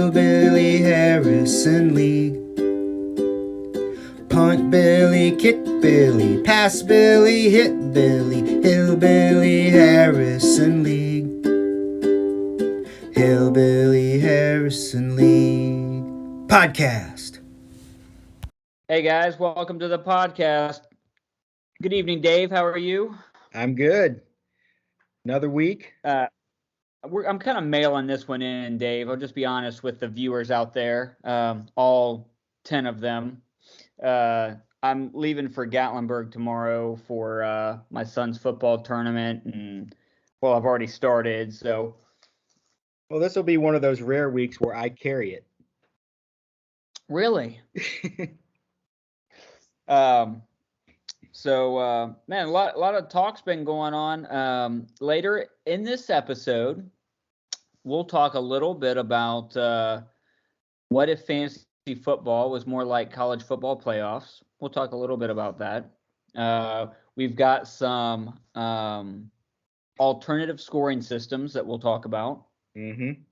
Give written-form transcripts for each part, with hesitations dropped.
Hillbilly Harrison League. Punt Billy, kick Billy, pass Billy, hit Billy, Hillbilly Harrison League. Hillbilly Harrison League podcast. Hey guys, welcome to the podcast. Good evening, Dave. How are you? I'm good. Another week. I'm kind of mailing this one in, Dave. I'll just be honest with the viewers out there, all 10 of them. I'm leaving for Gatlinburg tomorrow for my son's football tournament, and well, I've already started. So, Well, this will be one of those rare weeks where I carry it. really, man, a lot of talk's been going on. Later in this episode, we'll talk a little bit about what if fantasy football was more like college football playoffs. We'll talk a little bit about that. We've got some alternative scoring systems that we'll talk about. Mm-hmm.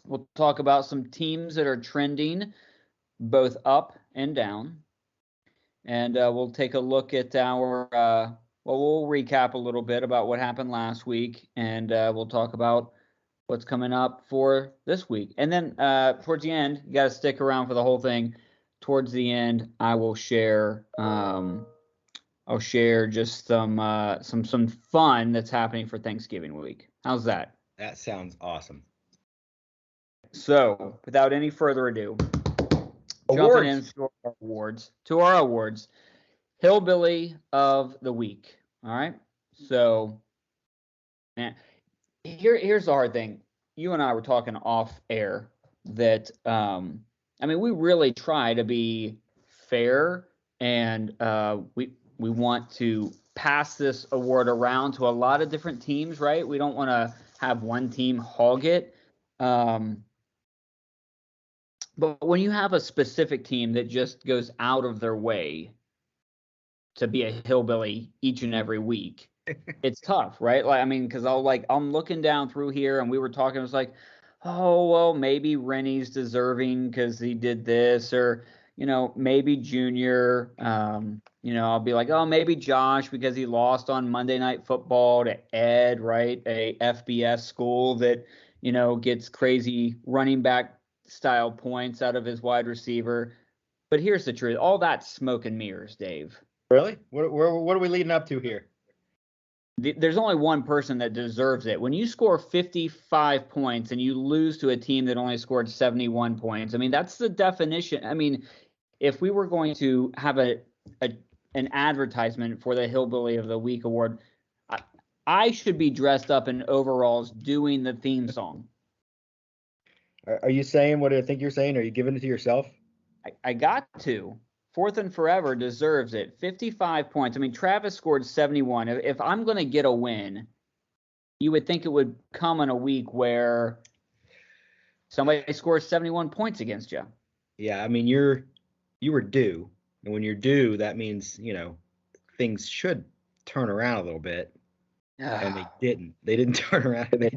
We'll talk about some teams that are trending both up and down. And we'll take a look at we'll recap a little bit about what happened last week, and we'll talk about what's coming up for this week. And then towards the end, you got to stick around for the whole thing. Towards the end, I will share just some fun that's happening for Thanksgiving week. How's that? That sounds awesome. So, without any further ado, jumping into our awards. Hillbilly of the week. All right. So, man, here's the hard thing. You and I were talking off air that we really try to be fair, and we want to pass this award around to a lot of different teams, right? We don't want to have one team hog it. But when you have a specific team that just goes out of their way to be a hillbilly each and every week, it's tough, right? Because I'm looking down through here, and we were talking. It was like, oh well, maybe Rennie's deserving because he did this, or maybe Junior. I'll be like, oh, maybe Josh because he lost on Monday Night Football to Ed, right? A FBS school that gets crazy running back style points out of his wide receiver. But here's the truth: all that's smoke and mirrors, Dave. Really? What are we leading up to here? There's only one person that deserves it. When you score 55 points and you lose to a team that only scored 71 points, that's the definition. If we were going to have an advertisement for the Hillbilly of the Week award, I should be dressed up in overalls doing the theme song. Are you saying what I think you're saying? Are you giving it to yourself? I got to. Fourth and Forever deserves it. 55 points. Travis scored 71. If I'm going to get a win, you would think it would come in a week where somebody scores 71 points against you. Yeah, you were due. And when you're due, that means, things should turn around a little bit. And they didn't. They didn't turn around. They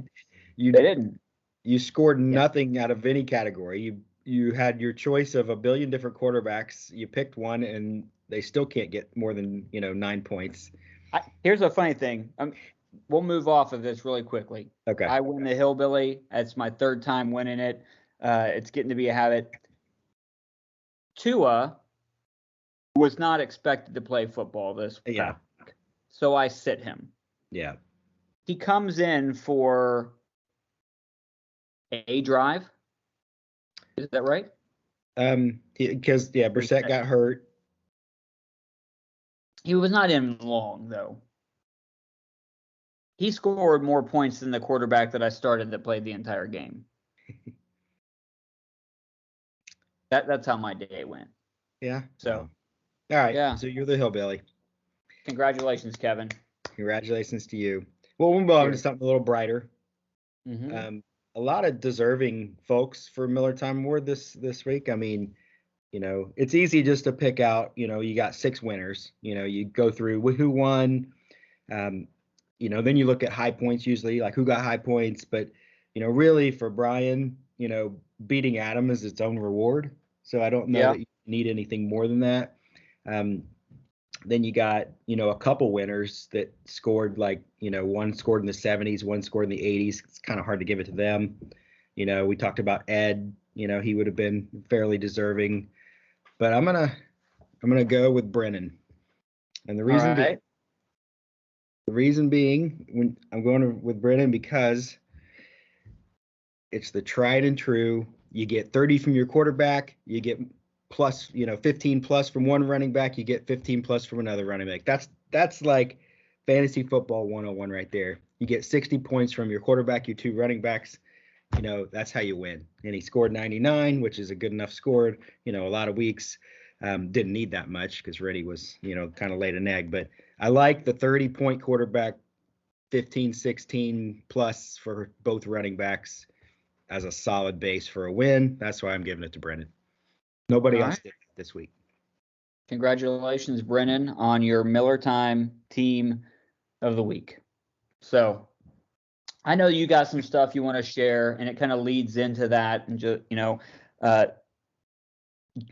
didn't. You scored nothing out of any category. You had your choice of a billion different quarterbacks. You picked one, and they still can't get more than 9 points. Here's a funny thing. We'll move off of this really quickly. Okay. I win the Hillbilly. That's my third time winning it. It's getting to be a habit. Tua was not expected to play football this week. Yeah. So I sit him. Yeah. He comes in for a drive. Is that right? Because Brissett got hurt. He was not in long though. He scored more points than the quarterback that I started that played the entire game. That's how my day went. Yeah. So. All right. Yeah. So you're the Hillbilly. Congratulations, Kevin. Congratulations to you. Well, we'll move on to something a little brighter. Mm-hmm. A lot of deserving folks for Miller Time Award this week. It's easy just to pick out, you got 6 winners. You go through who won. Then you look at high points usually, like who got high points. But, really for Brian, beating Adam is its own reward. So I don't know Yeah. that you need anything more than that. Then you got, a couple winners that scored one scored in the 70s, one scored in the 80s. It's kind of hard to give it to them. We talked about Ed, he would have been fairly deserving, but I'm gonna go with Brennan. And the reason being when I'm going with Brennan because it's the tried and true. You get 30 from your quarterback, you get plus, 15 plus from one running back, you get 15 plus from another running back. That's like fantasy football 101 right there. You get 60 points from your quarterback, your two running backs. That's how you win. And he scored 99, which is a good enough score. A lot of weeks didn't need that much because Reddy was, kind of laid an egg. But I like the 30-point quarterback, 15, 16 plus for both running backs as a solid base for a win. That's why I'm giving it to Brennan. Nobody else did this week. Congratulations, Brennan, on your Miller Time Team of the Week. So I know you got some stuff you want to share, and it kind of leads into that. And just,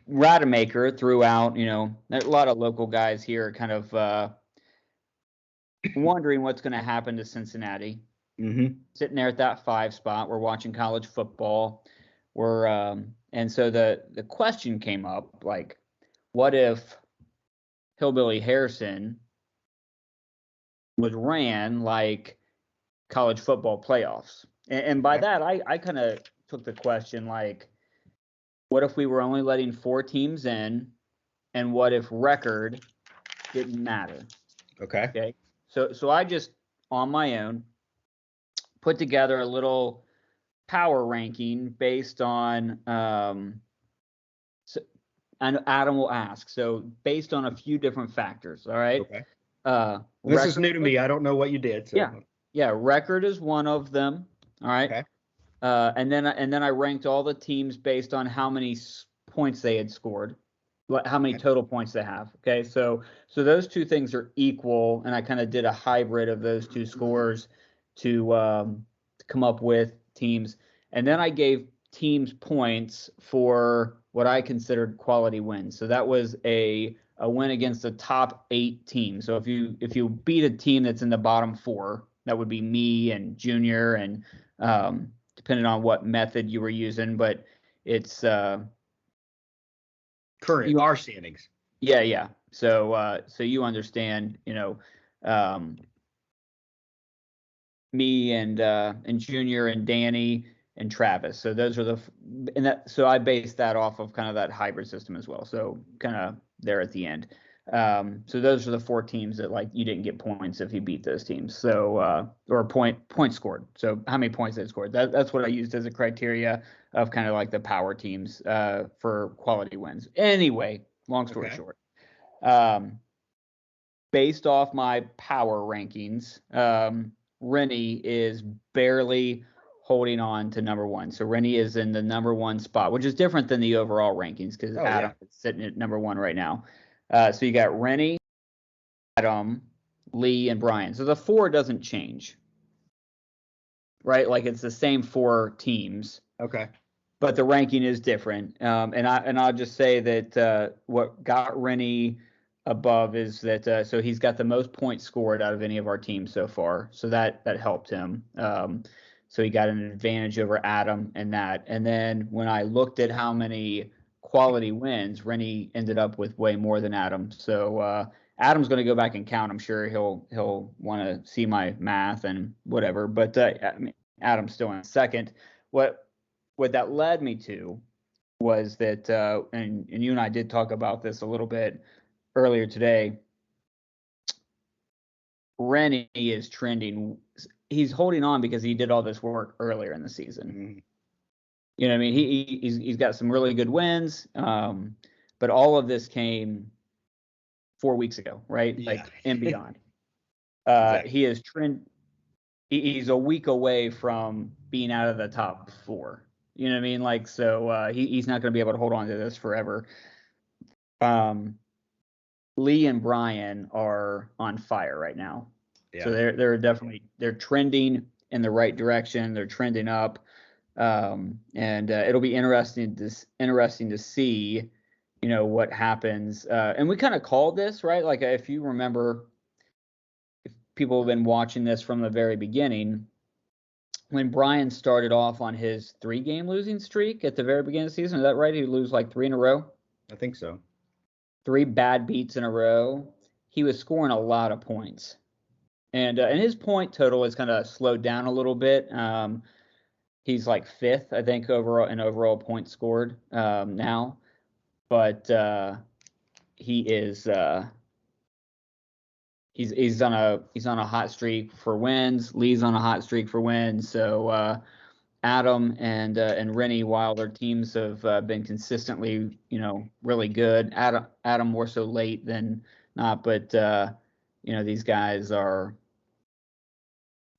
Rademacher threw out, a lot of local guys here kind of wondering what's going to happen to Cincinnati. Mm-hmm. Sitting there at that 5 spot. We're watching college football. And so the question came up, like, what if Hillbilly Harrison was ran like college football playoffs? And by that, I kind of took the question like, what if we were only letting 4 teams in, and what if record didn't matter? Okay. So I just, on my own, put together a little power ranking based on and Adam will ask. So based on a few different factors, all right? Okay. This is new to me. I don't know what you did. So. Yeah. Record is one of them. All right. Okay. And then I ranked all the teams based on how many points they had scored, how many total points they have. Okay. So those two things are equal, and I kind of did a hybrid of those two scores to come up with teams. And then I gave teams points for what I considered quality wins. So that was a win against the top 8 teams. So if you beat a team that's in the bottom 4, that would be me and Junior, and depending on what method you were using, but it's current our standings. Yeah. So you understand, me and Junior and Danny and Travis. So those are so I based that off of kind of that hybrid system as well. So kind of there at the end. So those are the 4 teams that, like, you didn't get points if you beat those teams. So or points scored. So how many points they scored. That's what I used as a criteria of kind of like the power teams for quality wins. Anyway, long story short. Based off my power rankings, Rennie is barely holding on to number 1. So Rennie is in the number 1 spot, which is different than the overall rankings because Adam is sitting at number 1 right now. So you got Rennie, Adam, Lee, and Brian. So the 4 doesn't change, right? Like, it's the same 4 teams. Okay. But the ranking is different. And I'll just say that what got Rennie above is that so he's got the most points scored out of any of our teams so far. So that helped him. So he got an advantage over Adam in that. And then when I looked at how many quality wins, Rennie ended up with way more than Adam. So Adam's going to go back and count. I'm sure he'll want to see my math and whatever. But I mean, Adam's still in second. What that led me to was that, and you and I did talk about this a little bit earlier today. Rennie is trending. He's holding on because he did all this work earlier in the season. Mm-hmm. You know what I mean? He's got some really good wins, but all of this came 4 weeks ago, right? Yeah. Like, and beyond. Exactly. He is he's a week away from being out of the top 4. You know what I mean? Like, so he's not going to be able to hold on to this forever. Lee and Brian are on fire right now. Yeah. So they're definitely trending in the right direction. They're trending up. And it'll be interesting to see, what happens. And we kind of called this, right? Like if you remember, if people have been watching this from the very beginning, when Brian started off on his 3-game losing streak at the very beginning of the season, is that right? He lose like 3 in a row? I think so. 3 bad beats in a row. He was scoring a lot of points. And his point total has kind of slowed down a little bit. He's like 5th, I think, overall points scored now. But he is he's on a hot streak for wins. Lee's on a hot streak for wins. So Adam and Rennie, while their teams have been consistently, really good. Adam more so late than not, but these guys are.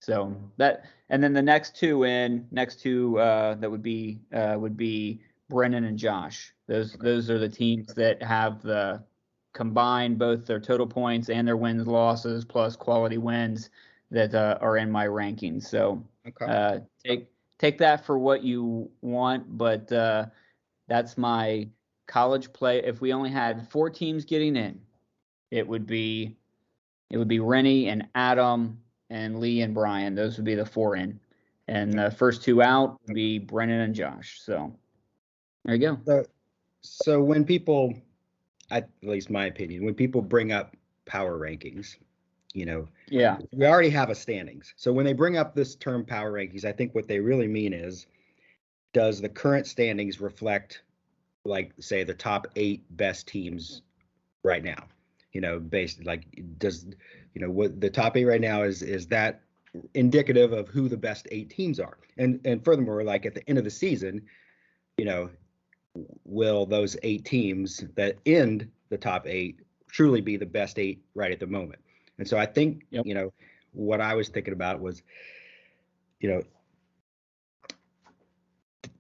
So that, and then the next two that would be Brennan and Josh. Those are the teams that have the combined both their total points and their wins losses plus quality wins that are in my rankings. So take that for what you want, but that's my college play. If we only had 4 teams getting in, it would be Rennie and Adam and Lee and Brian. Those would be the 4 in, and the first 2 out would be Brennan and Josh. So there you go. So when people, at least my opinion, when people bring up power rankings, yeah, we already have a standings. So when they bring up this term power rankings, I think what they really mean is, does the current standings reflect, like, say, the top 8 best teams right now? Based, like, does, what the top 8 right now is that indicative of who the best 8 teams are? And furthermore, like at the end of the season, will those 8 teams that end the top 8 truly be the best 8 right at the moment? And so I think, what I was thinking about was,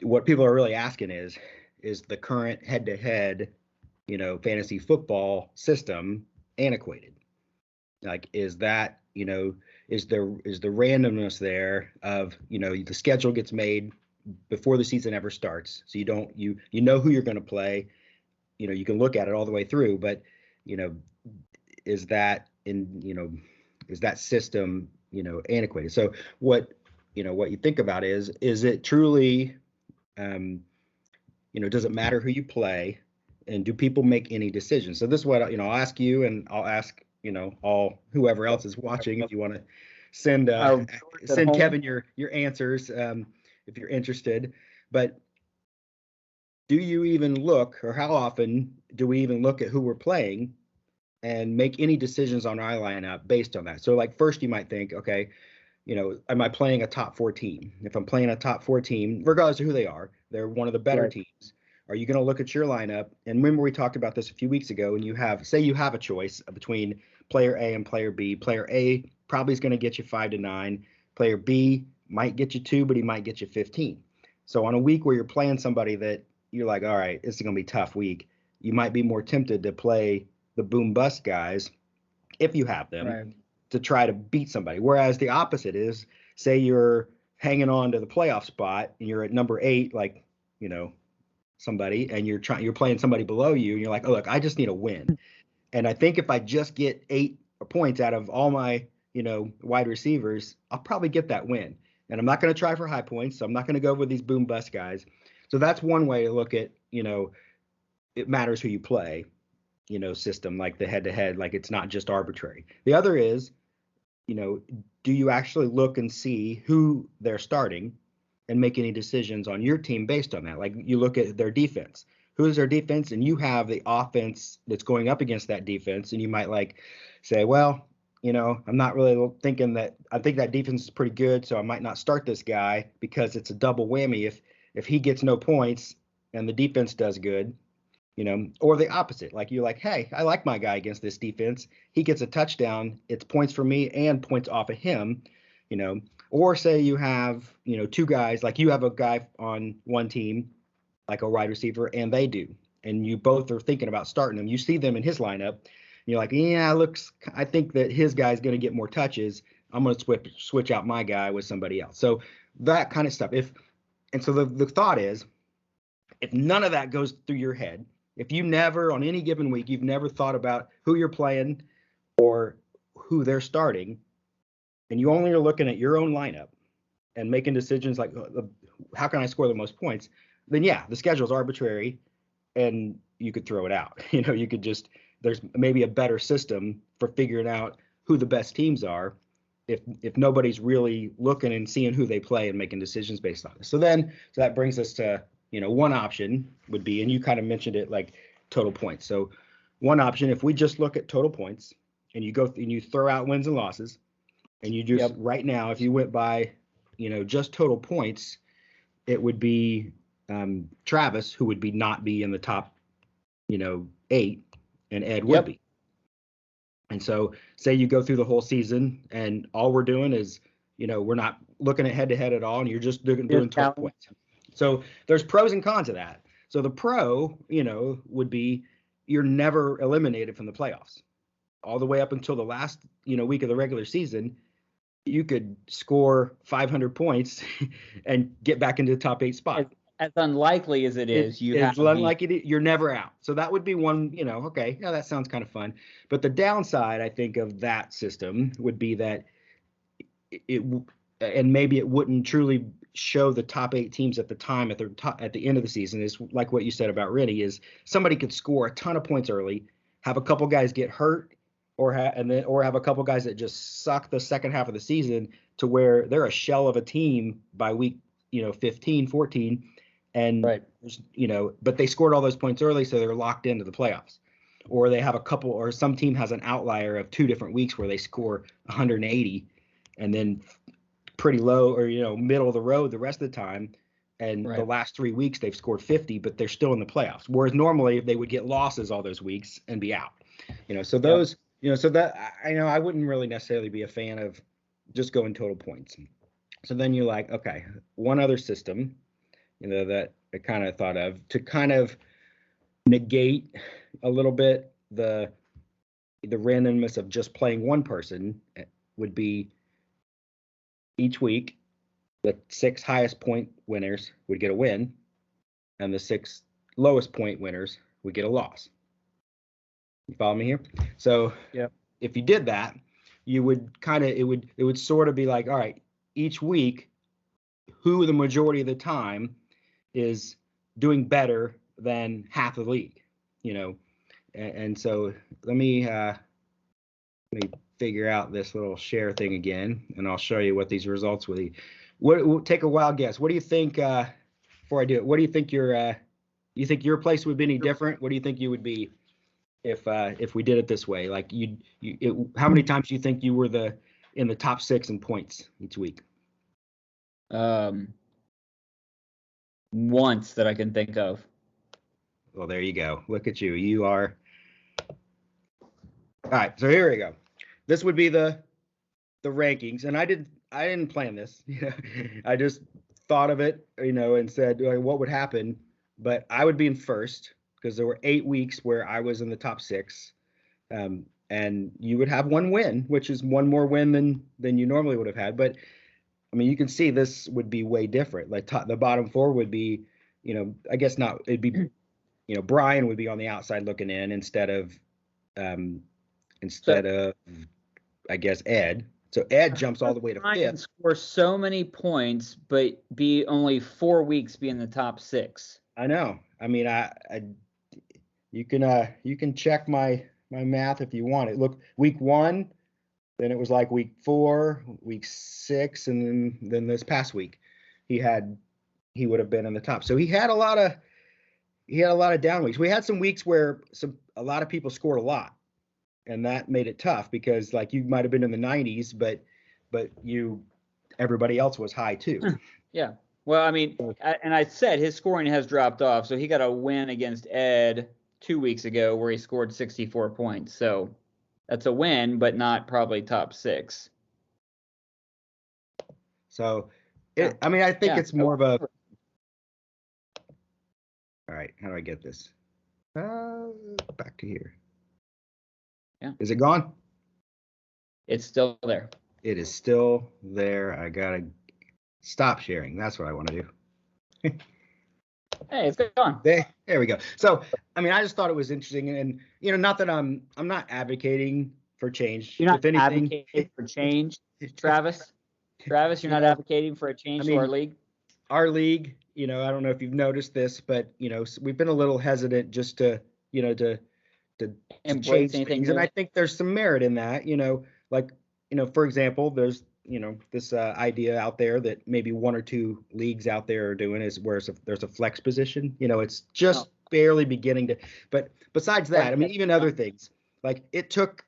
what people are really asking is the current head-to-head, fantasy football system antiquated? Like, is that, is the randomness there of, the schedule gets made before the season ever starts, so you know who you're going to play, you can look at it all the way through, but is that system antiquated? So what you think about is it truly, does it matter who you play, and do people make any decisions? So this is what I'll ask you, and I'll ask all whoever else is watching, if you want to send Kevin your answers, if you're interested. But do you even look, or how often do we even look at who we're playing and make any decisions on our lineup based on that? So, like, first you might think, okay, am I playing a top 4 team? If I'm playing a top 4 team, regardless of who they are, they're one of the better teams. Are you going to look at your lineup? And remember, we talked about this a few weeks ago, and you have a choice between player A and player B. Player A probably is going to get you 5 to 9. Player B might get you 2, but he might get you 15. So on a week where you're playing somebody that you're like, all right, this is going to be a tough week, you might be more tempted to play the boom bust guys, if you have them, right, to try to beat somebody. Whereas the opposite is, say you're hanging on to the playoff spot and you're at number 8, like, somebody, and you're playing somebody below you, and you're like, oh, look, I just need a win. And I think if I just get 8 points out of all my, wide receivers, I'll probably get that win. And I'm not going to try for high points, so I'm not going to go with these boom bust guys. So that's one way to look at, it matters who you play, system, like the head-to-head, like it's not just arbitrary. The other is, do you actually look and see who they're starting and make any decisions on your team based on that? Like, you look at their defense. Who is their defense? And you have the offense that's going up against that defense, and you might say, well, I'm not really thinking that. I think that defense is pretty good, so I might not start this guy, because it's a double whammy if he gets no points and the defense does good, or the opposite. Like, you're like, hey, I like my guy against this defense. He gets a touchdown. It's points for me and points off of him, Or say you have, 2 guys, like you have a guy on one team, like a wide receiver, and they do, and you both are thinking about starting them. You see them in his lineup, and you're like, yeah, I think that his guy's going to get more touches. I'm going to switch out my guy with somebody else. So that kind of stuff. And so the thought is, if none of that goes through your head, if you never, on any given week, you've never thought about who you're playing or who they're starting, and you only are looking at your own lineup and making decisions like, how can I score the most points? Then yeah, the schedule's arbitrary and you could throw it out. You could just, there's maybe a better system for figuring out who the best teams are if nobody's really looking and seeing who they play and making decisions based on it. So that brings us to, one option would be, and you kind of mentioned it, like total points. So one option, if we just look at total points and you go and you throw out wins and losses, and you just right now, if you went by, just total points, it would be Travis, who would not be in the top, 8, and Ed would be. And so say you go through the whole season and all we're doing is, we're not looking at head to head at all, and you're just doing total points. So there's pros and cons of that. So the pro, would be you're never eliminated from the playoffs all the way up until the last, week of the regular season. You could score 500 points and get back into the top 8 spot. As unlikely as it is, you're never out. So that would be one, okay, that sounds kind of fun. But the downside, I think, of that system would be that and maybe it wouldn't truly show the top 8 teams at the time at the end of the season, is like what you said about Rennie, is somebody could score a ton of points early, have a couple guys get hurt, or have a couple guys that just suck the second half of the season to where they're a shell of a team by week 15, 14, and but they scored all those points early, so they're locked into the playoffs. Or they have a couple, or some team has an outlier of 2 different weeks where they score 180 and then pretty low or middle of the road the rest of the time, and the last 3 weeks they've scored 50, but they're still in the playoffs, whereas normally they would get losses all those weeks and be out. So those so that I wouldn't really necessarily be a fan of just going total points. So then you're like, okay, one other system that I kind of thought of to kind of negate a little bit the randomness of just playing one person would be, each week the 6 highest point winners would get a win, and the 6 lowest point winners would get a loss. You follow me here? So if you did that, you would it would sort of be like, all right, each week, who the majority of the time is doing better than half of the league, and so let me figure out this little share thing again, and I'll show you what these results will be. Take a wild guess. What do you think, before I do it, what do you think you think your place would be any different? What do you think you would be if we did it this way? Like how many times do you think you were in the top 6 in points each week? Once that I can think of. Well, there you go. Look at you. You are. All right. So here we go. This would be the rankings, and I didn't plan this. I just thought of it, and said, what would happen? But I would be in first because there were 8 weeks where I was in the top 6, and you would have one win, which is one more win than you normally would have had. But I mean, you can see this would be way different. Like the bottom 4 would be, I guess not. It'd be, Brian would be on the outside looking in instead of I guess Ed. So Ed jumps all the way to 5th. Score so many points, but be only 4 weeks be in the top 6. I know. I mean, you can check my math if you want it. Look, week 1, then it was like week 4, week 6, and then this past week, he would have been in the top. So he had a lot of down weeks. We had some weeks where a lot of people scored a lot. And that made it tough because, like, you might have been in the 90s, but everybody else was high too. Yeah. Well, I mean, and I said his scoring has dropped off. So he got a win against Ed 2 weeks ago where he scored 64 points. So that's a win, but not probably top 6. So, I think it's more of a. All right. How do I get this? Back to here. Yeah. Is it gone? It's still there. It is still there. I gotta stop sharing. That's what I want to do. Hey, it's gone. There we go. So, I mean, I just thought it was interesting, and not that I'm not advocating for change. You're not If anything, advocating for change, Travis. Travis, you're you not know, advocating for a change I to our mean, league. our league, I don't know if you've noticed this, but we've been a little hesitant just to, to Embrace change anything things, and new. I think there's some merit in that. Like, for example, there's this idea out there that maybe one or two leagues out there are doing is where there's a flex position. It's just barely beginning to. But besides that, I mean, even other things like it took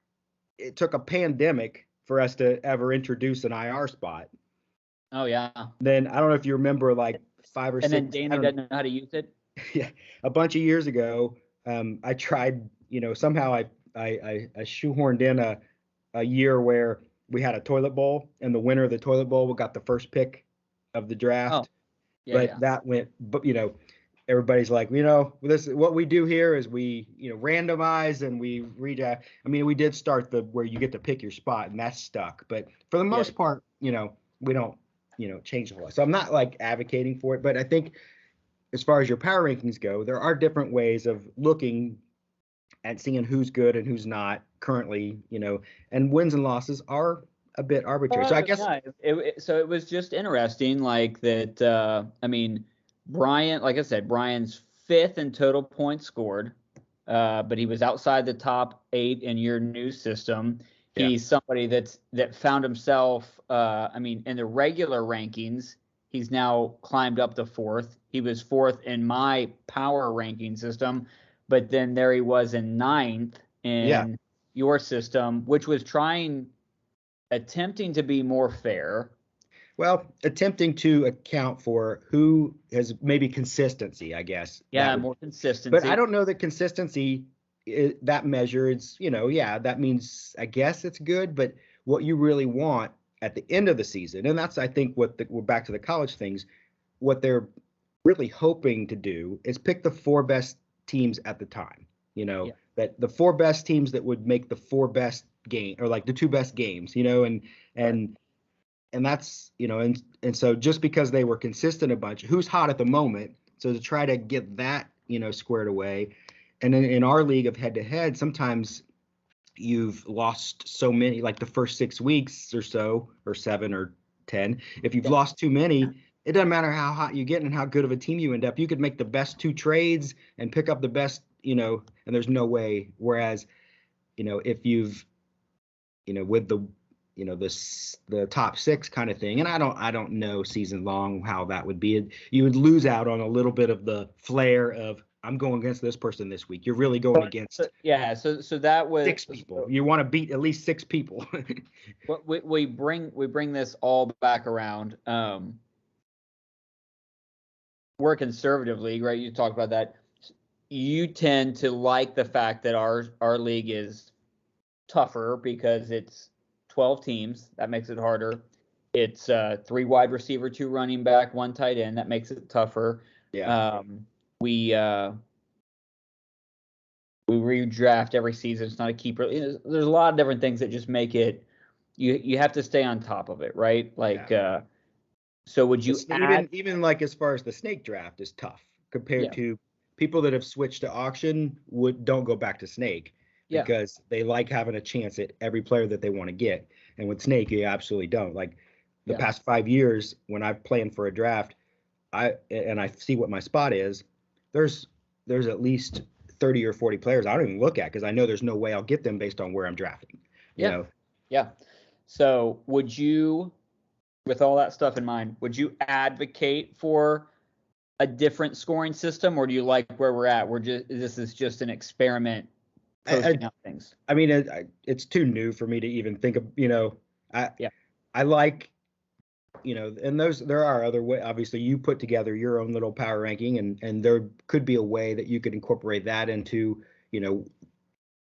a pandemic for us to ever introduce an IR spot. Oh yeah. Then I don't know if you remember, like 5 or And 6. then Danny doesn't know how to use it. Yeah, a bunch of years ago, I tried. Somehow I shoehorned in a year where we had a toilet bowl, and the winner of the toilet bowl got the first pick of the draft. Oh, yeah, but yeah. that went, but everybody's like, this what we do here is we randomize and we redraft. I mean, we did start where you get to pick your spot, and that's stuck. But for the most part, we don't change the law. So I'm not like advocating for it, but I think as far as your power rankings go, there are different ways of looking at seeing who's good and who's not currently, and wins and losses are a bit arbitrary. So I guess so it was just interesting, like that. I mean, Brian, like I said, Brian's 5th in total points scored, but he was outside the top 8 in your new system. He's somebody that found himself. I mean, in the regular rankings, he's now climbed up to 4th. He was 4th in my power ranking system, but then there he was in 9th in your system, which was attempting to be more fair. Well, attempting to account for who has maybe consistency, I guess. Yeah, more consistency. But I don't know that consistency, that measure, it's, that means, I guess it's good, but what you really want at the end of the season, and that's, I think, we're back to the college things, what they're really hoping to do is pick the 4 best teams at the time, that the 4 best teams that would make the 4 best game, or like the 2 best games, and that's, and so just because they were consistent a bunch, who's hot at the moment, so to try to get that, squared away. And then in our league of head to head, sometimes you've lost so many, like the first 6 weeks or so, or 7 or 10. If you've lost too many, it doesn't matter how hot you get and how good of a team you end up. You could make the best 2 trades and pick up the best, and there's no way. Whereas, if you've, with the, the top 6 kind of thing, and I don't know season long how that would be. You would lose out on a little bit of the flair of, I'm going against this person this week. You're really going against. So that was 6 people. You want to beat at least 6 people. we bring this all back around. We're a conservative league, right? You talked about that. You tend to like the fact that our league is tougher because it's 12 teams. That makes it harder. It's 3 wide receiver, 2 running back, 1 tight end. That makes it tougher. Yeah. We redraft every season. It's not a keeper. There's a lot of different things that just make it. You have to stay on top of it, right? Like, so would you even like as far as the snake draft is tough compared to people that have switched to auction don't go back to snake because they like having a chance at every player that they want to get. And with snake, you absolutely don't. Like the past 5 years when I've planned for a draft, I see what my spot is. There's at least 30 or 40 players I don't even look at because I know there's no way I'll get them based on where I'm drafting. You know? Yeah. So would you, with all that stuff in mind, would you advocate for a different scoring system, or do you like where we're at? This is just an experiment posting out things. I mean, it's too new for me to even think of, I like, and there are other ways. Obviously, you put together your own little power ranking, and there could be a way that you could incorporate that into,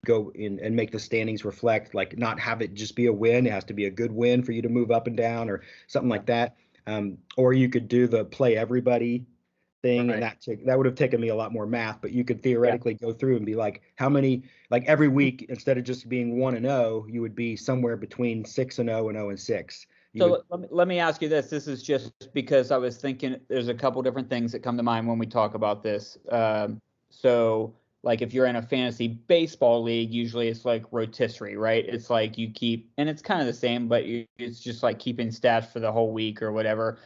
go in and make the standings reflect, like not have it just be a win. It has to be a good win for you to move up and down or something like that. Or you could do the play everybody thing, and that would have taken me a lot more math, but you could theoretically go through and be like, how many, like every week, instead of just being 1-0, you would be somewhere between 6-0 and 0-6. So let me ask you this. This is just because I was thinking there's a couple different things that come to mind when we talk about this. So like if you're in a fantasy baseball league, usually it's like rotisserie, right? It's like you keep, and it's kind of the same, but it's just like keeping stats for the whole week or whatever.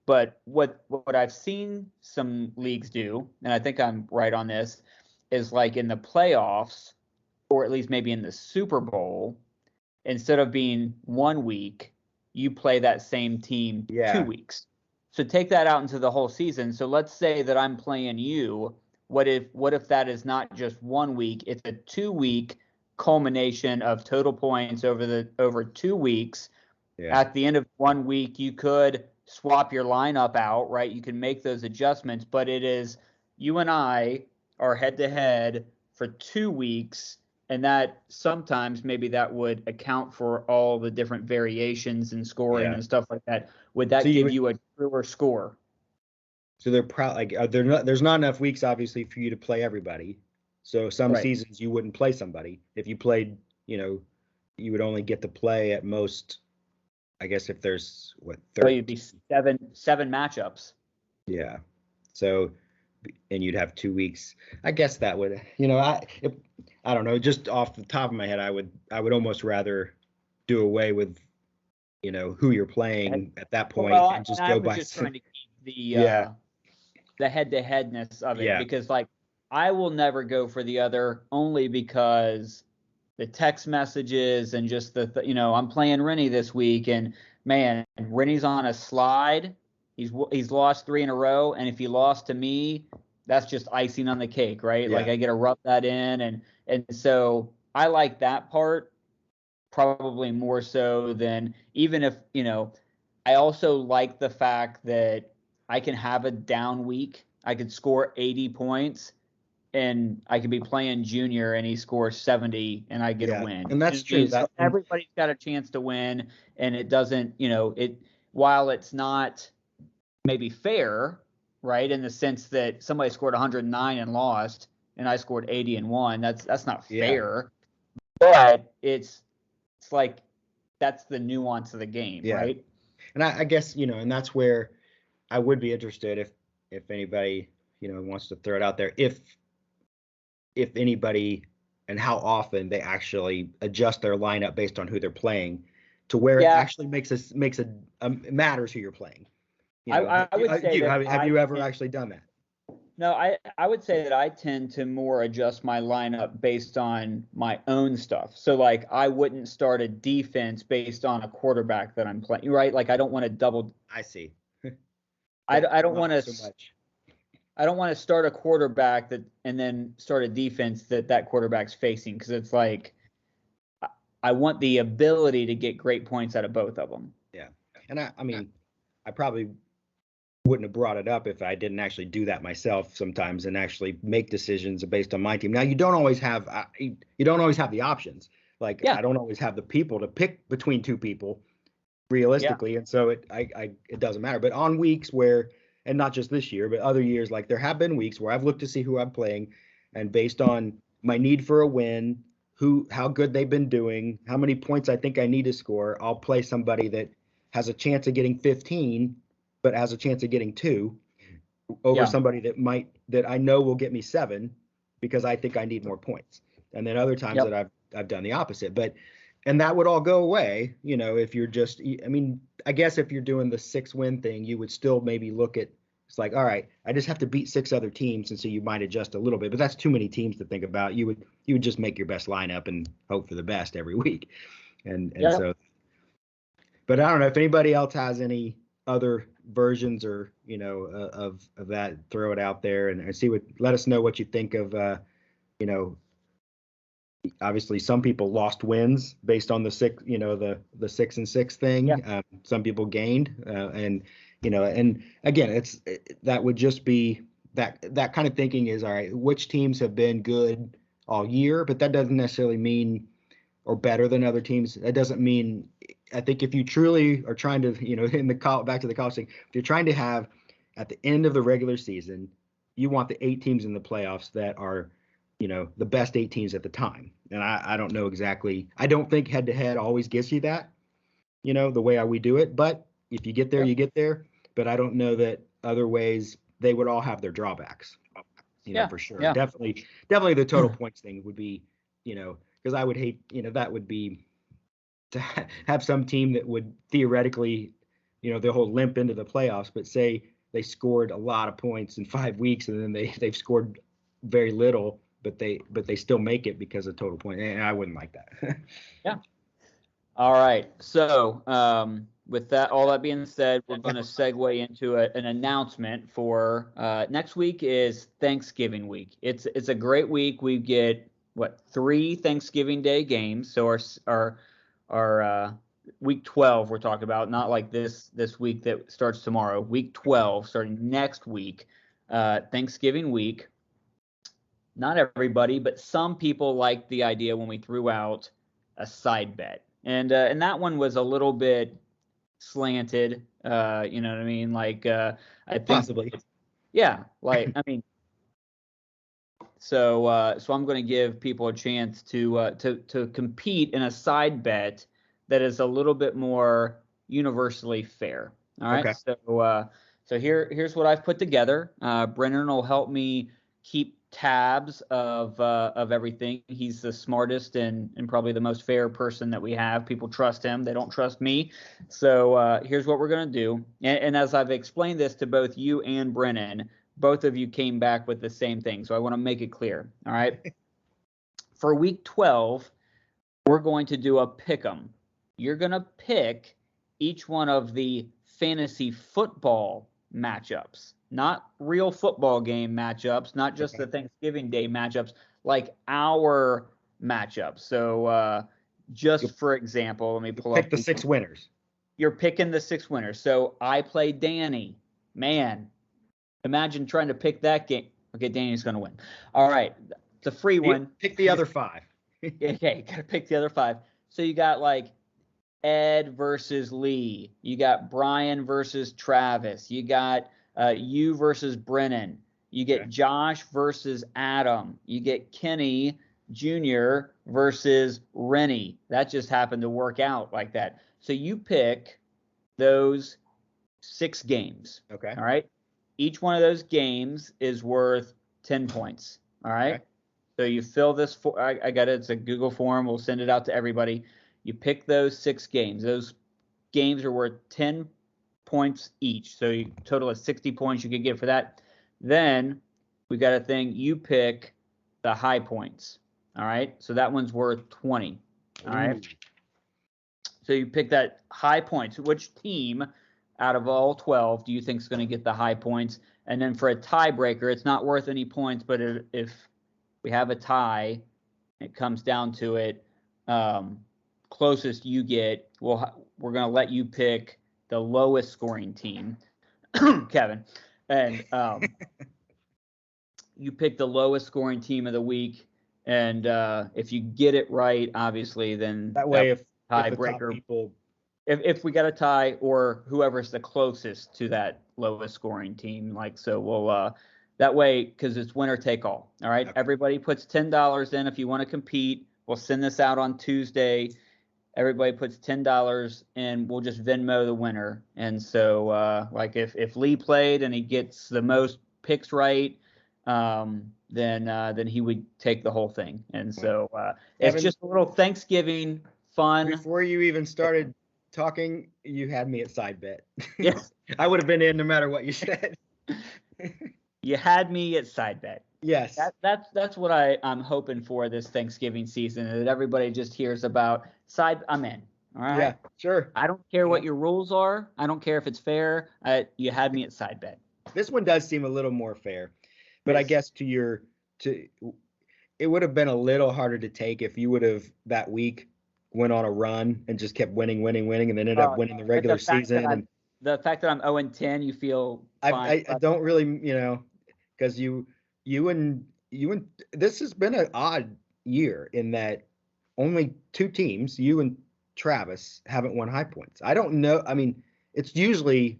But what I've seen some leagues do, and I think I'm right on this, is like in the playoffs, or at least maybe in the Super Bowl, instead of being 1 week, you play that same team 2 weeks. So take that out into the whole season. So let's say that I'm playing you. What if that is not just 1 week? It's a 2 week culmination of total points over 2 weeks. Yeah. At the end of 1 week, you could swap your lineup out, right? You can make those adjustments, but it is you and I are head to head for 2 weeks. And that sometimes maybe that would account for all the different variations in scoring and stuff like that. Would that give you a truer score? So they're there's not enough weeks, obviously, for you to play everybody. So some seasons you wouldn't play somebody. If you played, you would only get to play at most, I guess, if there's 30. So you'd be seven matchups. Yeah. So, and you'd have 2 weeks. I guess that would, I don't know, just off the top of my head, I would almost rather do away with, who you're playing at that point and just go by. Just trying to keep the head-to-headness of it, because like I will never go for the other, only because the text messages and just I'm playing Rennie this week, and man, Rennie's on a slide. He's lost 3 in a row, and if he lost to me, that's just icing on the cake, right? Yeah. Like I get to rub that in, and so I like that part probably more so than, even if I also like the fact that I can have a down week. I could score 80 points, and I could be playing Junior and he scores 70 and I get a win. And that's true. So everybody's got a chance to win, and it doesn't, while it's not maybe fair, right, in the sense that somebody scored 109 and lost and I scored 80 and won, that's not fair. But it's like that's the nuance of the game, right? And I guess, and that's where I would be interested if anybody, wants to throw it out there, if anybody and how often they actually adjust their lineup based on who they're playing to where it actually matters who you're playing. I would say have you ever actually done that? No, I would say that I tend to more adjust my lineup based on my own stuff. So like I wouldn't start a defense based on a quarterback that I'm playing, right? Like I don't want to double. I see. I don't want to so much. I don't want to start a quarterback and then start a defense that quarterback's facing, because it's like I want the ability to get great points out of both of them. Yeah, and I mean, I probably wouldn't have brought it up if I didn't actually do that myself sometimes and actually make decisions based on my team. Now you don't always have the options. Like I don't always have the people to pick between two people realistically, and so it doesn't matter. But on weeks where, and not just this year, but other years, like there have been weeks where I've looked to see who I'm playing, and based on my need for a win, how good they've been doing, how many points I think I need to score, I'll play somebody that has a chance of getting 15, but has a chance of getting 2 over somebody that I know will get me 7 because I think I need more points. And then other times that I've done the opposite. And that would all go away, if you're just, I guess if you're doing the 6-win thing, you would still maybe look at, it's like, all right, I just have to beat 6 other teams, and so you might adjust a little bit, but that's too many teams to think about. You would just make your best lineup and hope for the best every week. So, but I don't know if anybody else has any other versions or, of that, throw it out there and let us know what you think of, obviously some people lost wins based on the 6, the 6 and 6 thing. Yeah. Some people gained, and again, that would just be that kind of thinking is, all right, which teams have been good all year, but that doesn't necessarily mean, or better than other teams. That doesn't mean, I think if you truly are trying to, back to the college thing, if you're trying to have at the end of the regular season, you want the 8 teams in the playoffs that are, the best 8 teams at the time. And I don't know exactly. I don't think head to head always gets you that. the way we do it. But if you get there, you get there. But I don't know that other ways, they would all have their drawbacks, for sure. Yeah. Definitely the total points thing would be, because I would hate, that would be to have some team that would theoretically, the whole limp into the playoffs, but say they scored a lot of points in 5 weeks and then they've scored very little, but they still make it because of total point. And I wouldn't like that. Yeah. All right. So with all that being said, we're going to segue into an announcement for next week is Thanksgiving week. It's a great week. We get 3 Thanksgiving Day games. So our week 12 we're talking about, not like this week that starts tomorrow. Week 12 starting next week, Thanksgiving week. Not everybody, but some people liked the idea when we threw out a side bet, and that one was a little bit slanted. You know what I mean? Like I think possibly, yeah. Like I mean, so I'm going to give people a chance to compete in a side bet that is a little bit more universally fair. All right. Okay. So here's what I've put together. Brennan will help me keep tabs of everything. He's the smartest and probably the most fair person that we have. People trust him. They don't trust me. So here's what we're going to do. And as I've explained this to both you and Brennan, both of you came back with the same thing. So I want to make it clear. All right. For week 12, we're going to do a pick 'em. You're going to pick each one of the fantasy football matchups, not real football game matchups, not just the Thanksgiving Day matchups, like our matchups. So just for example, let me pull up. Pick the 6 winners. You're picking the 6 winners. So I play Danny. Man, imagine trying to pick that game. Okay, Danny's going to win. All right. It's a free one. Pick the other 5. Okay, got to pick the other 5. So you got like Ed versus Lee. You got Brian versus Travis. You got you versus Brennan. You get Josh versus Adam. You get Kenny Jr. versus Rennie. That just happened to work out like that. So you pick those 6 games. Okay. All right. Each one of those games is worth 10 points. All right. Okay. So you fill this. I got it. It's a Google form. We'll send it out to everybody. You pick those 6 games. Those games are worth 10 points each. So you total of 60 points you could get for that. Then we got a thing. You pick the high points. All right. So that one's worth 20. All right. So you pick that high points. Which team out of all 12 do you think is going to get the high points? And then for a tiebreaker, it's not worth any points, but if we have a tie, it comes down to it. Closest you get, we're going to let you pick the lowest scoring team, Kevin, and you pick the lowest scoring team of the week. And if you get it right, obviously, then that way, if tiebreaker, if we got a tie or whoever's the closest to that lowest scoring team, like so, we'll that way because it's winner take all. All right, everybody puts $10 in if you want to compete. We'll send this out on Tuesday. Everybody puts $10 in. We'll just Venmo the winner. And so, like if Lee played and he gets the most picks right, then he would take the whole thing. And so it's Evan, just a little Thanksgiving fun. Before you even started talking, you had me at side bet. Yes, I would have been in no matter what you said. You had me at side bet. Yes. That's what I'm hoping for this Thanksgiving season, that everybody just hears about side. I'm in. All right. Yeah, sure. I don't care what your rules are. I don't care if it's fair. You had me at side bet. This one does seem a little more fair, but I guess it would have been a little harder to take if you would have that week went on a run and just kept winning, and then ended up winning the regular season. The fact that I'm 0-10, you feel fine. I don't really, because you and this has been an odd year in that only 2 teams, you and Travis, haven't won high points. I don't know. I mean, it's usually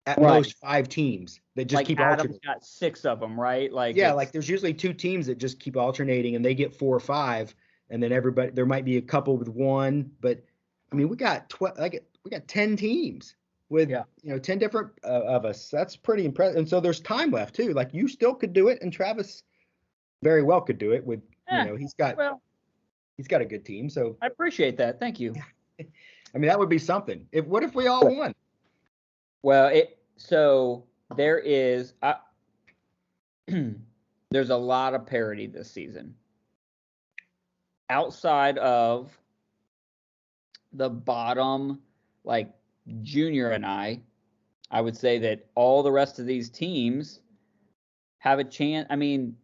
at most 5 teams that just keep Adam's alternating. Got 6 of them, right? Like there's usually 2 teams that just keep alternating and they get 4 or 5, and then there might be a couple with 1, but I mean, we got 10 teams with Yeah. 10 different of us. That's pretty impressive. And so there's time left too. Like you still could do it, and Travis very well could do it with Eh, he's got a good team. So I appreciate that. Thank you. I mean, that would be something. What if we all won? Well, so there is there's a lot of parity this season. Outside of the bottom, like Junior and I would say that all the rest of these teams have a chance. I mean,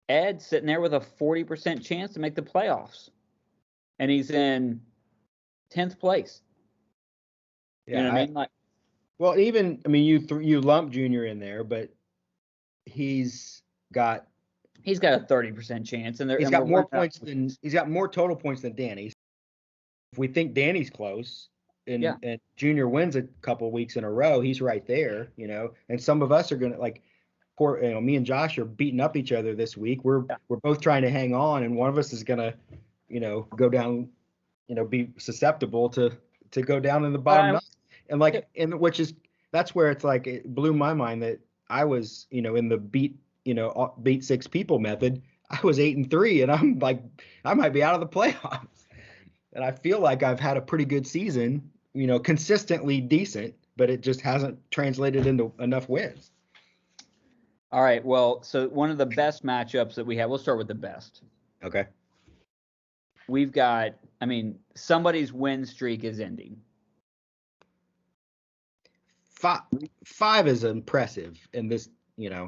Ed's sitting there with a 40% chance to make the playoffs, and he's in 10th place. Yeah, you know what I mean? Like, well, even I mean, you lump Junior in there, but he's got a 30% chance, and he's got more points than he's got more total points than Danny. If we think Danny's close and Junior wins a couple weeks in a row, he's right there, And some of us are gonna me and Josh are beating up each other this week. We're both trying to hang on, and one of us is gonna, go down, be susceptible to go down in the bottom nine. And that's where it's like it blew my mind that I was, in the beat 6 people method. I was 8-3, and I'm like, I might be out of the playoffs. And I feel like I've had a pretty good season, consistently decent, but it just hasn't translated into enough wins. All right. Well, so one of the best matchups that we have, we'll start with the best. Okay. We've got, somebody's win streak is ending. 5 is impressive in this,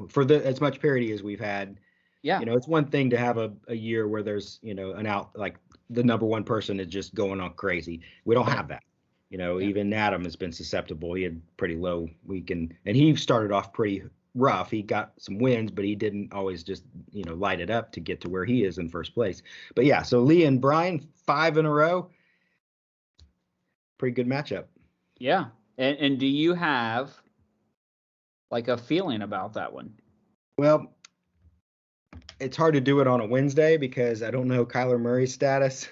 for as much parity as we've had. Yeah. It's one thing to have a year where there's, an out, like the number one person is just going on crazy. We don't have that. Even Adam has been susceptible. He had pretty low week, and he started off pretty rough. He got some wins, but he didn't always just, light it up to get to where he is in first place. But yeah, so Lee and Brian, 5 in a row. Pretty good matchup. Yeah. And do you have like a feeling about that one? Well, it's hard to do it on a Wednesday because I don't know Kyler Murray's status.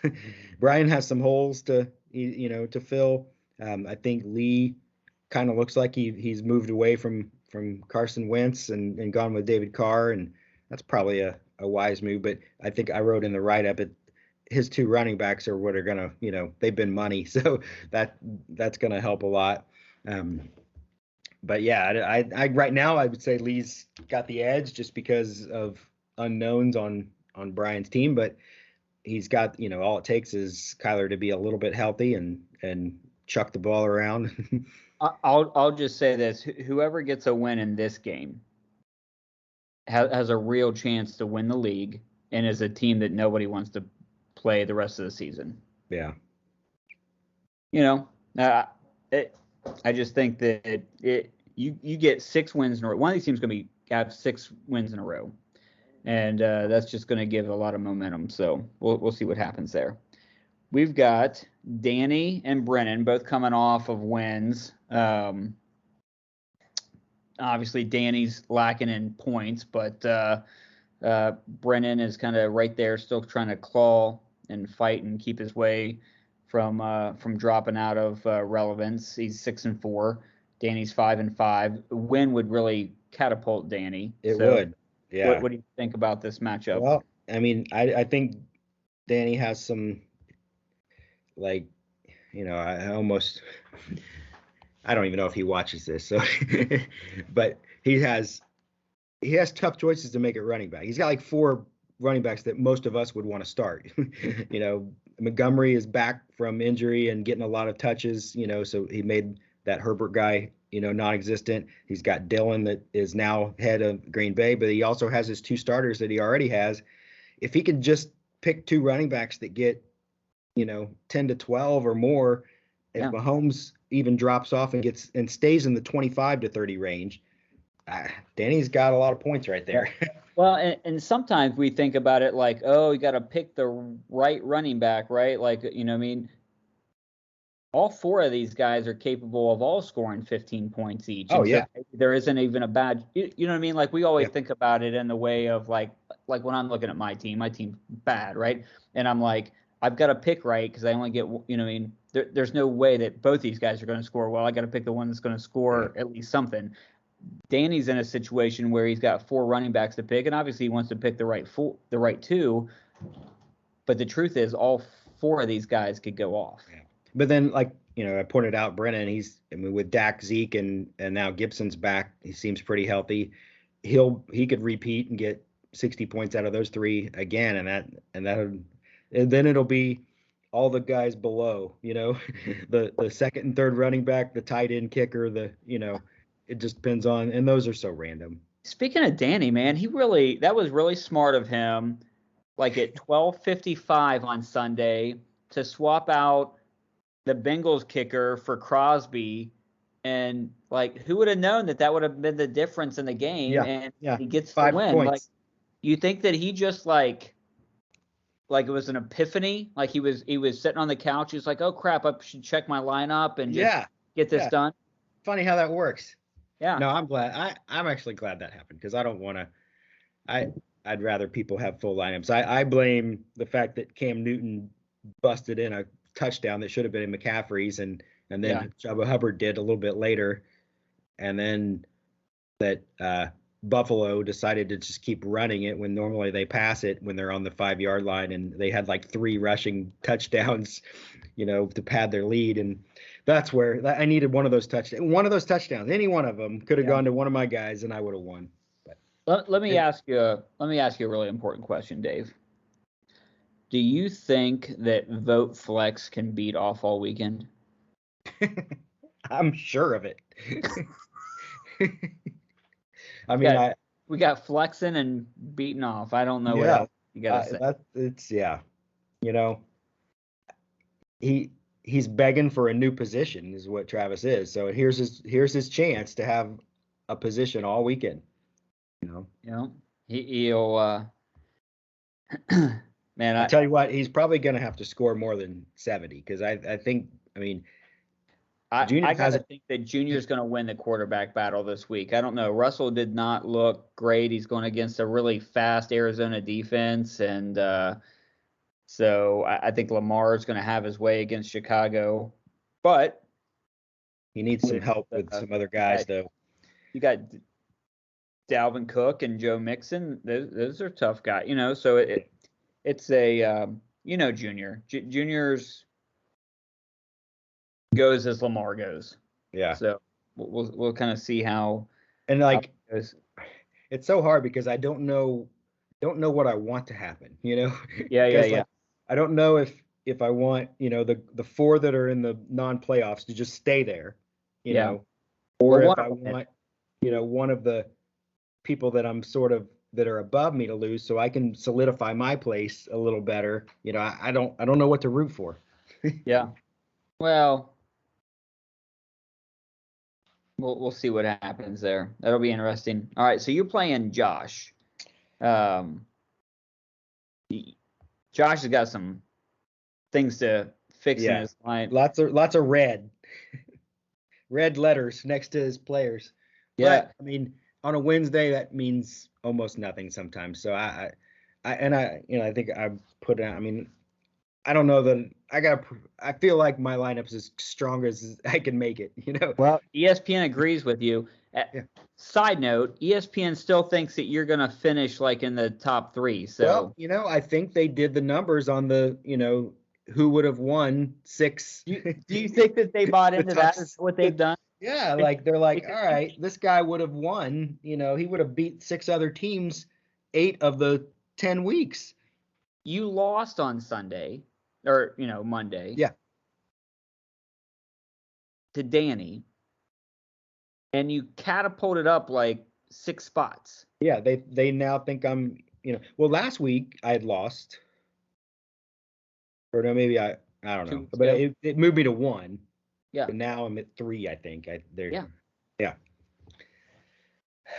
Brian has some holes to fill. I think Lee kind of looks like he's moved away from Carson Wentz and gone with David Carr, and that's probably a wise move. But I think I wrote in the write-up his 2 running backs are what are gonna, they've been money, so that's gonna help a lot. But yeah, I right now I would say Lee's got the edge just because of unknowns on Brian's team, but he's got, all it takes is Kyler to be a little bit healthy and chuck the ball around. I'll just say this: whoever gets a win in this game has a real chance to win the league, and is a team that nobody wants to play the rest of the season. Yeah. I just think that you get 6 wins in a row. One of these teams is going to have 6 wins in a row, and that's just going to give a lot of momentum. So we'll see what happens there. We've got Danny and Brennan both coming off of wins. Obviously, Danny's lacking in points, but Brennan is kind of right there, still trying to claw and fight and keep his way from dropping out of relevance. He's 6-4. Danny's 5-5. A win would really catapult Danny. It would. Yeah. What do you think about this matchup? Well, I think Danny has some, I don't even know if he watches this, so but he has tough choices to make at running back. He's got like 4 running backs that most of us would want to start. Montgomery is back from injury and getting a lot of touches, so he made that Herbert guy, non-existent. He's got Dillon that is now head of Green Bay, but he also has his 2 starters that he already has. If he could just pick 2 running backs that get, 10 to 12 or more, if Mahomes even drops off and stays in the 25 to 30 range, Danny's got a lot of points right there. Well, and sometimes we think about it like, oh, you got to pick the right running back, right? Like, all 4 of these guys are capable of all scoring 15 points each. Oh, yeah. So there isn't even a bad, you know what I mean? Like, we always think about it in the way of like when I'm looking at my team's bad, right? And I'm like, I've got to pick right because I only get, you know, I mean, there's no way that both these guys are going to score well. I got to pick the one that's going to score at least something. Danny's in a situation where he's got 4 running backs to pick, and obviously he wants to pick the right 2. But the truth is, all 4 of these guys could go off. Yeah. But then, like, you know, I pointed out Brennan. I mean, with Dak, Zeke, and now Gibson's back, he seems pretty healthy. He could repeat and get 60 points out of those 3 again, and then it'll be all the guys below. You know, the second and third running back, the tight end, kicker, it just depends on, and those are so random. Speaking of Danny, man, that was really smart of him. Like at 12:55 on Sunday to swap out the Bengals kicker for Crosby, and like who would have known that would have been the difference in the game? Yeah, and yeah. he gets 5 the win. points. Like you think that he just like it was an epiphany? Like he was sitting on the couch. He was like, "Oh crap, I should check my lineup and just get this done." Funny how that works. Yeah. No, I'm glad. I'm actually glad that happened because I don't want to. I'd rather people have full lineups. I blame the fact that Cam Newton busted in a touchdown that should have been in McCaffrey's, and then Chuba Hubbard did a little bit later, and then that Buffalo decided to just keep running it when normally they pass it when they're on the 5-yard line, and they had like 3 rushing touchdowns, you know, to pad their lead, and that's where I needed one of those touchdowns. One of those touchdowns, any one of them could have gone to one of my guys, and I would have won. Let me ask you a really important question, Dave. Do you think that Vote Flex can beat off all weekend? I'm sure of it. I mean, we got flexing and beating off. I don't know what else you gotta say. You know, he's begging for a new position is what Travis is. So here's his chance to have a position all weekend. You know, he'll man. I tell you what, he's probably going to have to score more than 70 because I think, I mean, I gotta think that Junior's going to win the quarterback battle this week. I don't know. Russell did not look great. He's going against a really fast Arizona defense, and so I think Lamar is going to have his way against Chicago, but he needs some help with some other guys, though. You got Dalvin Cook and Joe Mixon. Those are tough guys, you know. So it's a Junior. Junior's goes as Lamar goes. Yeah. So we'll kind of see how. And like it's so hard because I don't know what I want to happen. You know. Yeah. I don't know if I want the 4 that are in the non-playoffs to just stay there. You know, or if I want one of the people that I'm sort of that are above me to lose so I can solidify my place a little better. You know, I don't know what to root for. Yeah. Well, we'll see what happens there. That'll be interesting. All right, so you're playing Josh. Josh has got some things to fix in his line. Lots of red letters next to his players. Yeah. But, I mean, on a Wednesday, that means almost nothing sometimes. So I think I put out. I mean, I don't know that I feel like my lineup's as strong as I can make it. You know. Well, ESPN agrees with you. Side note: ESPN still thinks that you're going to finish like in the top 3. So well, I think they did the numbers on the who would have won 6. Do you think that they bought into that? Is what they've done? Yeah, like they're like, all right, this guy would have won. He would have beat 6 other teams 8 of the 10 weeks. You lost on Sunday or Monday. Yeah. To Danny, and you catapulted up like 6 spots. Yeah, they now think I'm. Well, last week I had lost, or no, maybe I don't know, but it moved me to 1. Yeah. But now I'm at 3, I think. Yeah.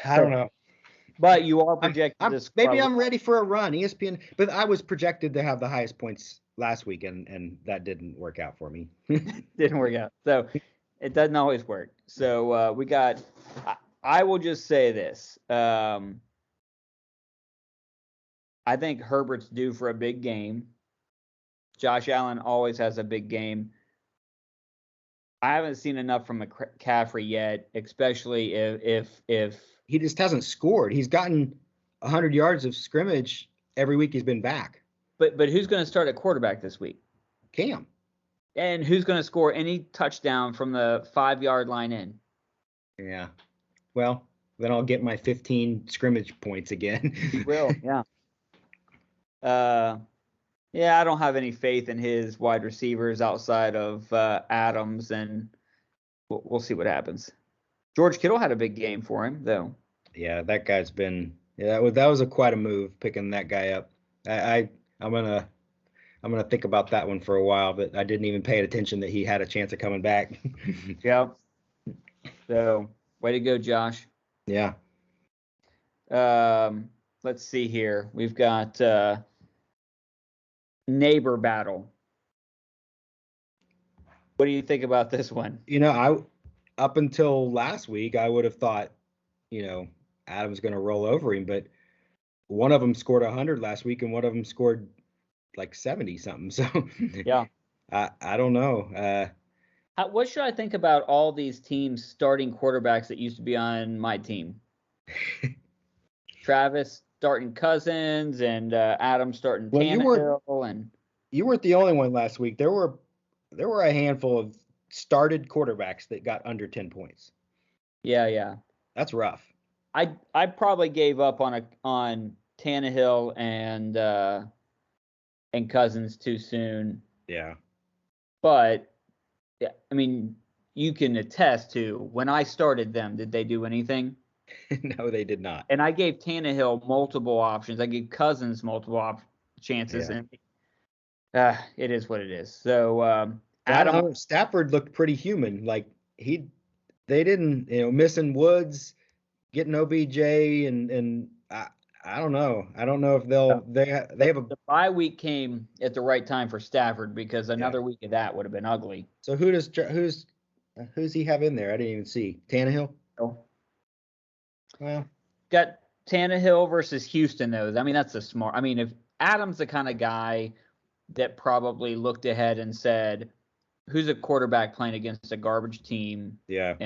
I don't know. But you are projected maybe I'm ready for a run. ESPN, but I was projected to have the highest points last week, and that didn't work out for me. Didn't work out. So it doesn't always work. So we got. I will just say this. I think Herbert's due for a big game. Josh Allen always has a big game. I haven't seen enough from McCaffrey yet, especially if He just hasn't scored. He's gotten 100 yards of scrimmage every week he's been back. but who's going to start at quarterback this week? Cam. And who's going to score any touchdown from the 5-yard line in? Yeah. Well, then I'll get my 15 scrimmage points again. You will, yeah. Yeah, I don't have any faith in his wide receivers outside of Adams, and we'll see what happens. George Kittle had a big game for him, though. Yeah, that guy's been. Yeah, that was quite a move picking that guy up. I'm gonna think about that one for a while, but I didn't even pay attention that he had a chance of coming back. Yeah. So, way to go, Josh. Yeah. Let's see here. We've got neighbor battle. What do you think about this one? Up until last week, I would have thought, Adam's going to roll over him, but one of them scored 100 last week, and one of them scored like 70 something. So yeah, I don't know. What should I think about all these teams starting quarterbacks that used to be on my team? Travis starting Cousins and Adam starting Tannehill, and you weren't the only one last week. There were a handful of started quarterbacks that got under 10 points. Yeah. That's rough. I probably gave up on Tannehill and Cousins too soon. Yeah. But I mean, you can attest to when I started them, did they do anything? No, they did not. And I gave Tannehill multiple options. I gave Cousins multiple chances, Yeah. and it is what it is. So Adam Stafford looked pretty human. Like they didn't, missing Woods, getting OBJ, and I don't know. I don't know if they have a. The bye week came at the right time for Stafford because another week of that would have been ugly. So who's he have in there? I didn't even see Tannehill. Oh. Well, got Tannehill versus Houston though. I mean, that's a smart. I mean, if Adam's the kind of guy that probably looked ahead and said, "Who's a quarterback playing against a garbage team?" Yeah,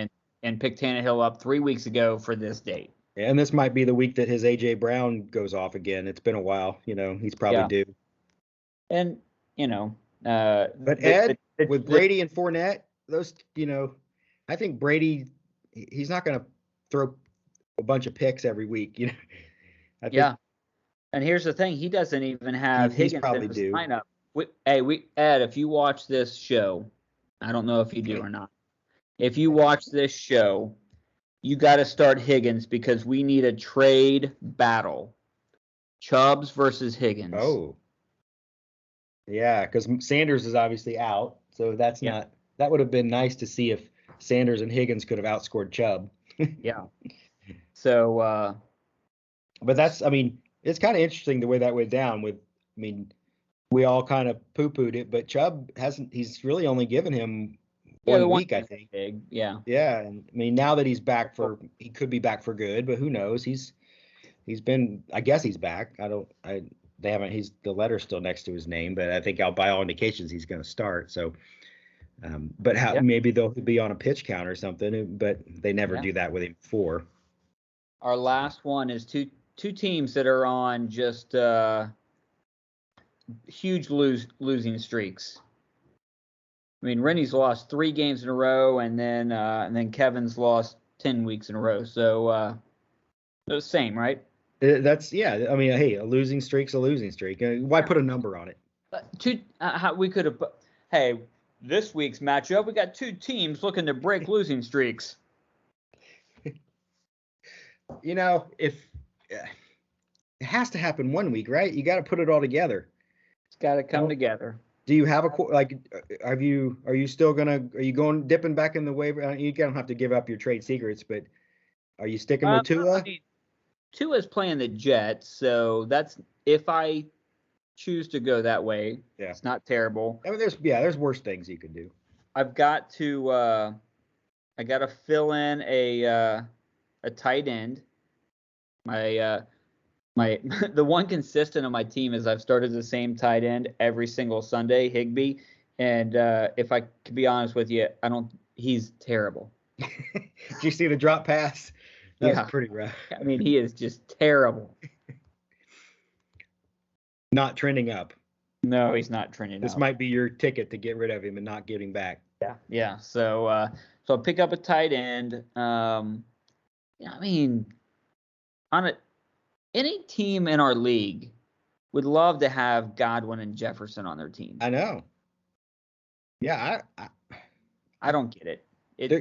and picked Tannehill up 3 weeks ago for this date. And this might be the week that his A.J. Brown goes off again. It's been a while. He's probably due. And, but Ed, with Brady and Fournette, those, I think Brady, he's not going to throw a bunch of picks every week, I think, And here's the thing. He doesn't even have Higgins in his lineup. Ed, if you watch this show, I don't know if you do or not. If you watch this show, you got to start Higgins because we need a trade battle. Chubbs versus Higgins. Oh. Yeah, because Sanders is obviously out. So that's not – that would have been nice to see if Sanders and Higgins could have outscored Chubb. Yeah. So but it's kind of interesting the way that went down we all kind of poo-pooed it, but Chubb he's really only given him 1 week, I think. Big. Yeah. Yeah, and now that he's back he could be back for good, but who knows? He's been, I guess he's back. The letter's still next to his name, but I think by all indications he's going to start. So, maybe they'll be on a pitch count or something, but they never do that with him before. Our last one is two teams that are on just huge losing streaks. I mean, Rennie's lost 3 games in a row, and then Kevin's lost 10 weeks in a row. So the same, right? Hey, a losing streak's a losing streak. Why put a number on it? We could have. Hey, this week's matchup, we got 2 teams looking to break losing streaks. If it has to happen 1 week, right? You got to put it all together. It's got to come together. Do you have are you still are you going dipping back in the waiver? You don't have to give up your trade secrets, but are you sticking with Tua? Tua's playing the Jets, so that's if I choose to go that way. Yeah. It's not terrible. There's worse things you can do. I've got to fill in a tight end. My My the one consistent on my team is I've started the same tight end every single Sunday, Higbee. And if I could be honest with you, he's terrible. Did you see the drop pass? That was pretty rough. I mean, he is just terrible. Not trending up. No, he's not trending This up. might be your ticket to get rid of him and not get him back. Yeah. So I'll pick up a tight end. I mean, any team in our league would love to have Godwin and Jefferson on their team. I know. Yeah, I don't get it.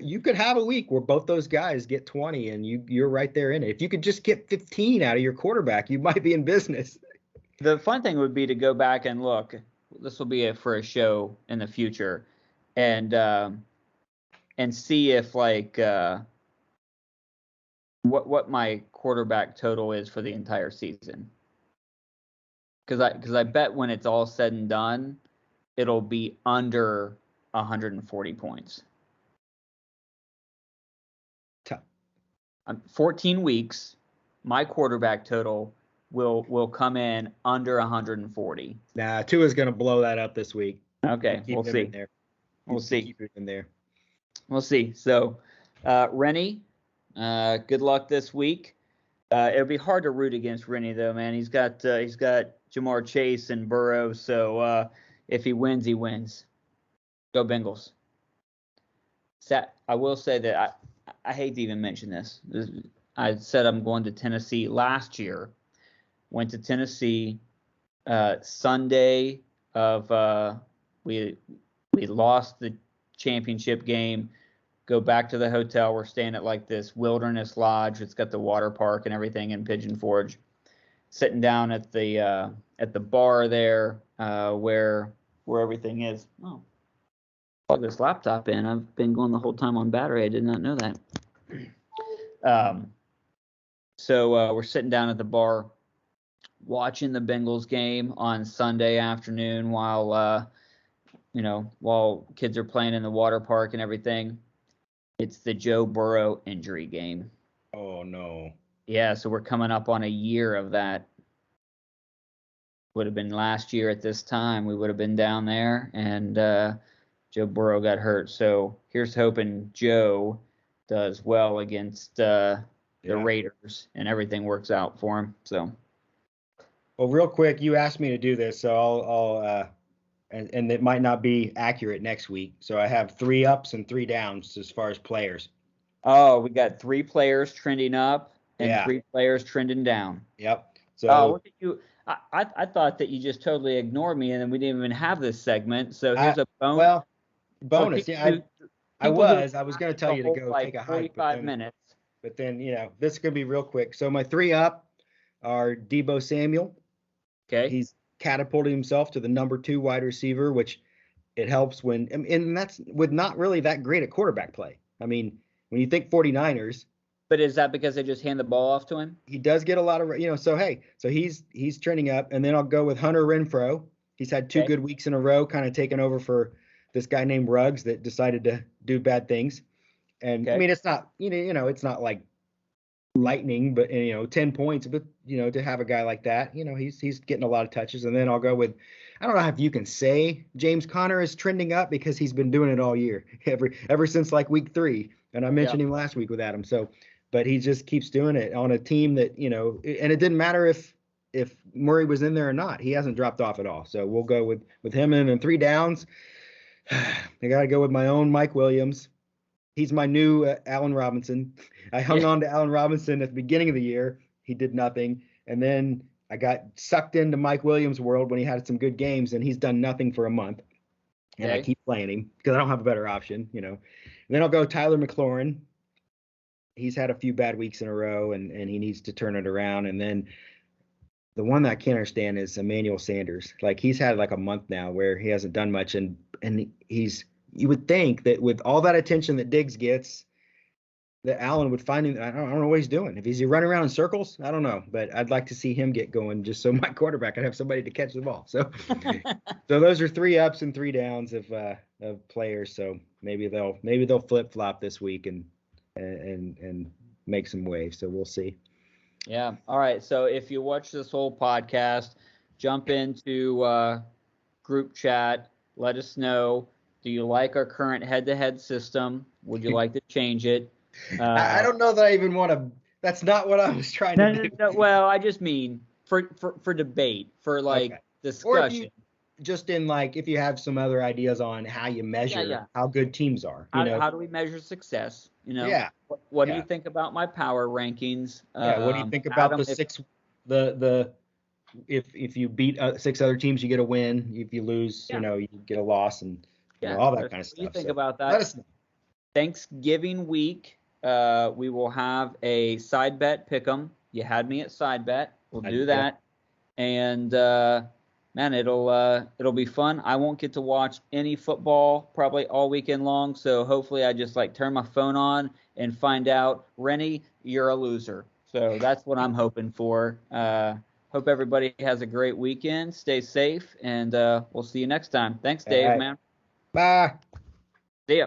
You could have a week where both those guys get 20 and you're right there in it. If you could just get 15 out of your quarterback, you might be in business. The fun thing would be to go back and look. This will be for a show in the future, and see if like what my quarterback total is for the entire season. Because I bet when it's all said and done, it'll be under 140 points. 14 weeks, my quarterback total will come in under 140. Nah, Tua's going to blow that up this week. Okay, we'll see. We'll see. Keep it in there. We'll see. So, Rennie, good luck this week. It'll be hard to root against Rennie though, man. He's got Jamar Chase and Burrow. So if he wins, he wins. Go Bengals. I will say that I hate to even mention this. I said I'm going to Tennessee last year. Went to Tennessee Sunday of we lost the championship game. Go back to the hotel. We're staying at like this Wilderness Lodge. It's got the water park and everything in Pigeon Forge. Sitting down at the bar there where everything is. Oh, plug this laptop in. I've been going the whole time on battery. I did not know that. So we're sitting down at the bar watching the Bengals game on Sunday afternoon while kids are playing in the water park and everything. It's the Joe Burrow injury game. Oh no. Yeah, so we're coming up on a year of that. Would have been last year at this time. We would have been down there, and Joe Burrow got hurt. So here's hoping Joe does well against the Raiders and everything works out for him. So. Well, real quick, you asked me to do this, so I'll and it might not be accurate next week. So I have 3 ups and 3 downs as far as players. Oh, we got 3 players trending up and 3 players trending down. Yep. So look at you. I thought that you just totally ignored me and then we didn't even have this segment. So here's a bonus. Well, bonus. I was going to tell you to go take a hike. 45 minutes. But then, this is going to be real quick. So my 3 up are Deebo Samuel. Okay. He's catapulted himself to the number 2 wide receiver, which it helps when, and that's with not really that great at quarterback play. I mean, when you think 49ers. But is that because they just hand the ball off to him? He does get a lot of, so he's trending up. And then I'll go with Hunter Renfrow. He's had 2 good weeks in a row, kind of taking over for this guy named Ruggs that decided to do bad things. And I mean, it's not, it's not like lightning, but 10 points, but to have a guy like that, he's getting a lot of touches. And then I'll go with, I don't know if you can say James Conner is trending up because he's been doing it all year, ever since like week 3. And I mentioned him last week with Adam. So, but he just keeps doing it on a team that, and it didn't matter if Murray was in there or not. He hasn't dropped off at all. So we'll go with him. And then 3 downs. I got to go with my own Mike Williams. He's my new Allen Robinson. I hung on to Allen Robinson at the beginning of the year. He did nothing. And then I got sucked into Mike Williams' world when he had some good games, and he's done nothing for a month. And I keep playing him because I don't have a better option, And then I'll go Tyler McLaurin. He's had a few bad weeks in a row, and he needs to turn it around. And then the one that I can't understand is Emmanuel Sanders. Like, he's had like a month now where he hasn't done much, and you would think that with all that attention that Diggs gets, that Allen would find him. I don't know what he's doing. If he's running around in circles, I don't know. But I'd like to see him get going just so my quarterback could have somebody to catch the ball. So so those are 3 ups and 3 downs of players. So maybe they'll flip flop this week and make some waves. So we'll see. Yeah. All right. So if you watch this whole podcast, jump into group chat. Let us know. Do you like our current head-to-head system? Would you like to change it? I don't know that I even want to. That's not what I was trying No, to no, do. no. Well, I just mean for debate, for like Okay. Or if discussion. you just in like if you have some other ideas on how you measure Yeah. how good teams are, you know. How do we measure success? Yeah. What do you Yeah. think about my power rankings? Yeah. What do you think about Adam, the six? The if you beat six other teams, you get a win. If you lose, Yeah. you get a loss, and Yeah, all that what kind of do you stuff. think So about let that? us know. Thanksgiving week, we will have a side bet pick'em. You had me at side bet. We'll do Yep. that, and man, it'll be fun. I won't get to watch any football probably all weekend long, so hopefully I just like turn my phone on and find out, Rennie, you're a loser. So that's what I'm hoping for. Hope everybody has a great weekend. Stay safe, and we'll see you next time. Thanks, All Dave, right. man. Bye. See ya.